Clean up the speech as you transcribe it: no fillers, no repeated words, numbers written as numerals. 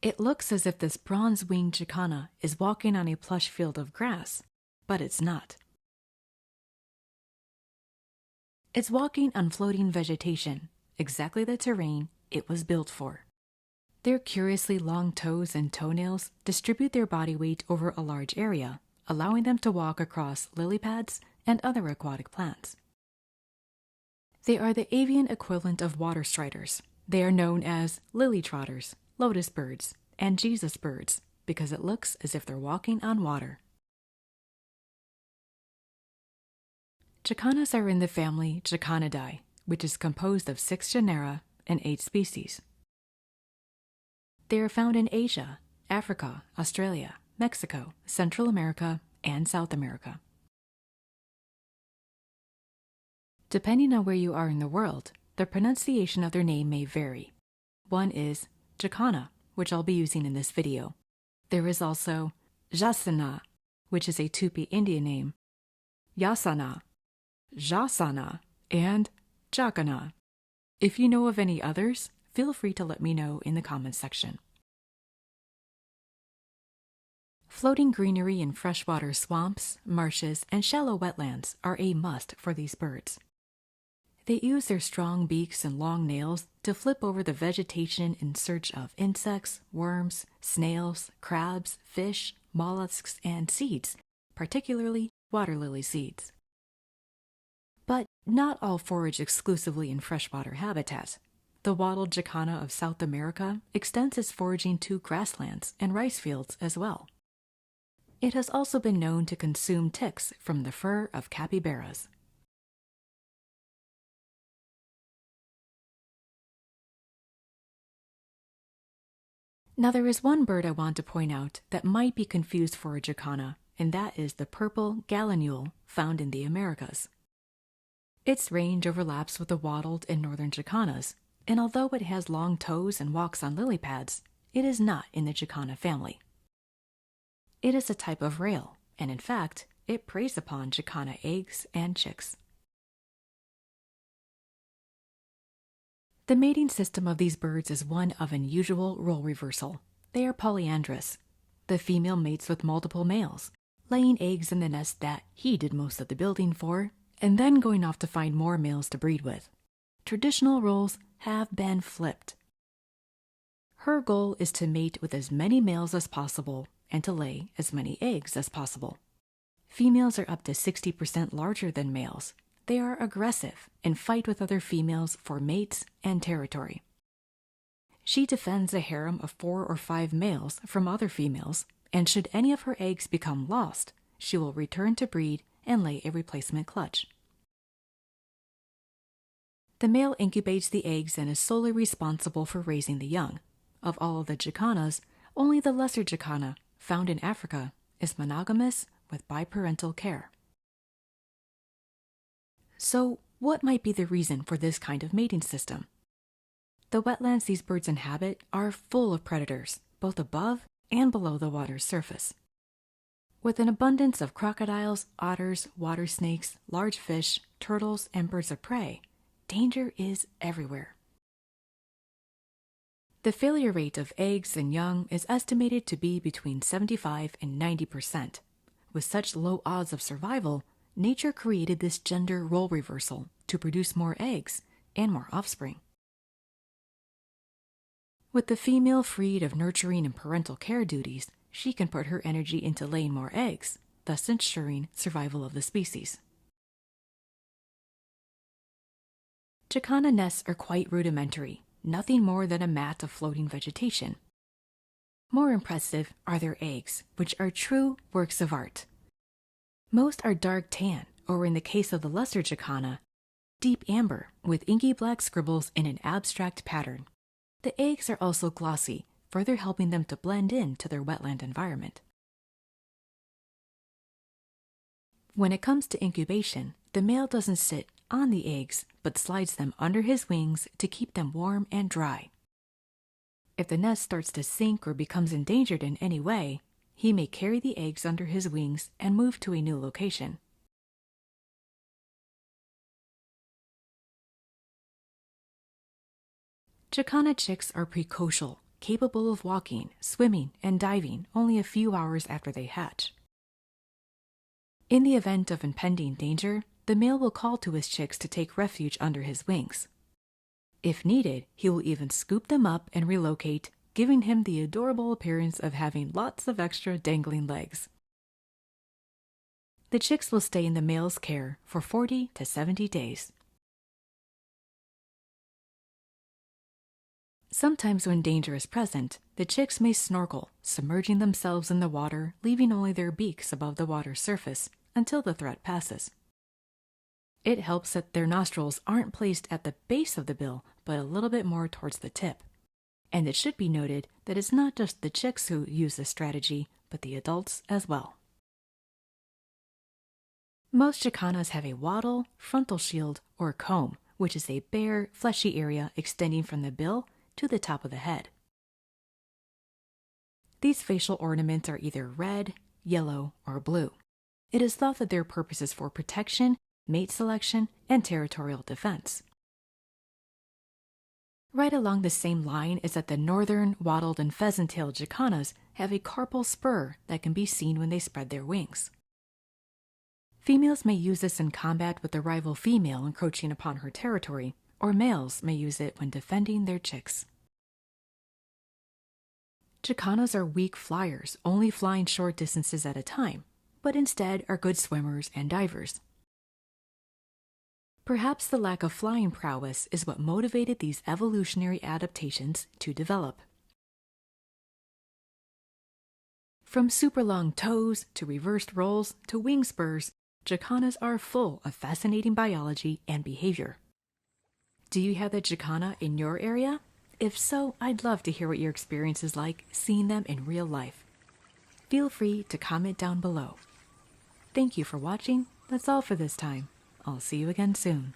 It looks as if this bronze-winged jacana is walking on a plush field of grass, but it's not. It's walking on floating vegetation, exactly the terrain it was built for. Their curiously long toes and toenails distribute their body weight over a large area, allowing them to walk across lily pads and other aquatic plants. They are the avian equivalent of water striders. They are known as lily trotters, lotus birds, and Jesus birds because it looks as if they're walking on water. Jacanas are in the family Jacanidae, which is composed of 6 genera and 8 species. They are found in Asia, Africa, Australia, Mexico, Central America, and South America. Depending on where you are in the world, the pronunciation of their name may vary. One is Jacana, which I'll be using in this video. There is also Jacana, which is a Tupi Indian name, Yasana, Jasana, and Jacana. If you know of any others, feel free to let me know in the comments section. Floating greenery in freshwater swamps, marshes, and shallow wetlands are a must for these birds. They use their strong beaks and long nails to flip over the vegetation in search of insects, worms, snails, crabs, fish, mollusks, and seeds, particularly water lily seeds. But not all forage exclusively in freshwater habitats. The wattled jacana of South America extends its foraging to grasslands and rice fields as well. It has also been known to consume ticks from the fur of capybaras. Now there is one bird I want to point out that might be confused for a jacana, and that is the purple gallinule found in the Americas. Its range overlaps with the wattled and northern jacanas, and although it has long toes and walks on lily pads, it is not in the jacana family. It is a type of rail, and in fact, it preys upon jacana eggs and chicks. The mating system of these birds is one of unusual role reversal. They are polyandrous. The female mates with multiple males, laying eggs in the nest that he did most of the building for, and then going off to find more males to breed with. Traditional roles have been flipped. Her goal is to mate with as many males as possible and to lay as many eggs as possible. Females are up to 60% larger than males. They are aggressive and fight with other females for mates and territory. She defends a harem of 4 or 5 males from other females, and should any of her eggs become lost, she will return to breed and lay a replacement clutch. The male incubates the eggs and is solely responsible for raising the young. Of all of the jacanas, only the lesser jacana, found in Africa, is monogamous with biparental care. So, what might be the reason for this kind of mating system? The wetlands these birds inhabit are full of predators, both above and below the water's surface. With an abundance of crocodiles, otters, water snakes, large fish, turtles, and birds of prey, danger is everywhere. The failure rate of eggs and young is estimated to be between 75 and 90%. With such low odds of survival, nature created this gender role reversal to produce more eggs and more offspring. With the female freed of nurturing and parental care duties, she can put her energy into laying more eggs, thus ensuring survival of the species. Jacana nests are quite rudimentary, nothing more than a mat of floating vegetation. More impressive are their eggs, which are true works of art. Most are dark tan, or in the case of the lesser jacana, deep amber with inky black scribbles in an abstract pattern. The eggs are also glossy, further helping them to blend in to their wetland environment. When it comes to incubation, the male doesn't sit on the eggs, but slides them under his wings to keep them warm and dry. If the nest starts to sink or becomes endangered in any way, he may carry the eggs under his wings and move to a new location. Jacana chicks are precocial, capable of walking, swimming, and diving only a few hours after they hatch. In the event of impending danger, the male will call to his chicks to take refuge under his wings. If needed, he will even scoop them up and relocate, giving him the adorable appearance of having lots of extra dangling legs. The chicks will stay in the male's care for 40 to 70 days. Sometimes when danger is present, the chicks may snorkel, submerging themselves in the water, leaving only their beaks above the water's surface until the threat passes. It helps that their nostrils aren't placed at the base of the bill, but a little bit more towards the tip. And it should be noted that it's not just the chicks who use this strategy, but the adults as well. Most jacanas have a wattle, frontal shield, or comb, which is a bare, fleshy area extending from the bill to the top of the head. These facial ornaments are either red, yellow, or blue. It is thought that their purpose is for protection, mate selection, and territorial defense. Right along the same line is that the northern, wattled, and pheasant-tailed jacanas have a carpal spur that can be seen when they spread their wings. Females may use this in combat with a rival female encroaching upon her territory, or males may use it when defending their chicks. Jacanas are weak flyers, only flying short distances at a time, but instead are good swimmers and divers. Perhaps the lack of flying prowess is what motivated these evolutionary adaptations to develop. From super long toes to reversed rolls to wing spurs, jacanas are full of fascinating biology and behavior. Do you have a jacana in your area? If so, I'd love to hear what your experience is like seeing them in real life. Feel free to comment down below. Thank you for watching. That's all for this time. I'll see you again soon.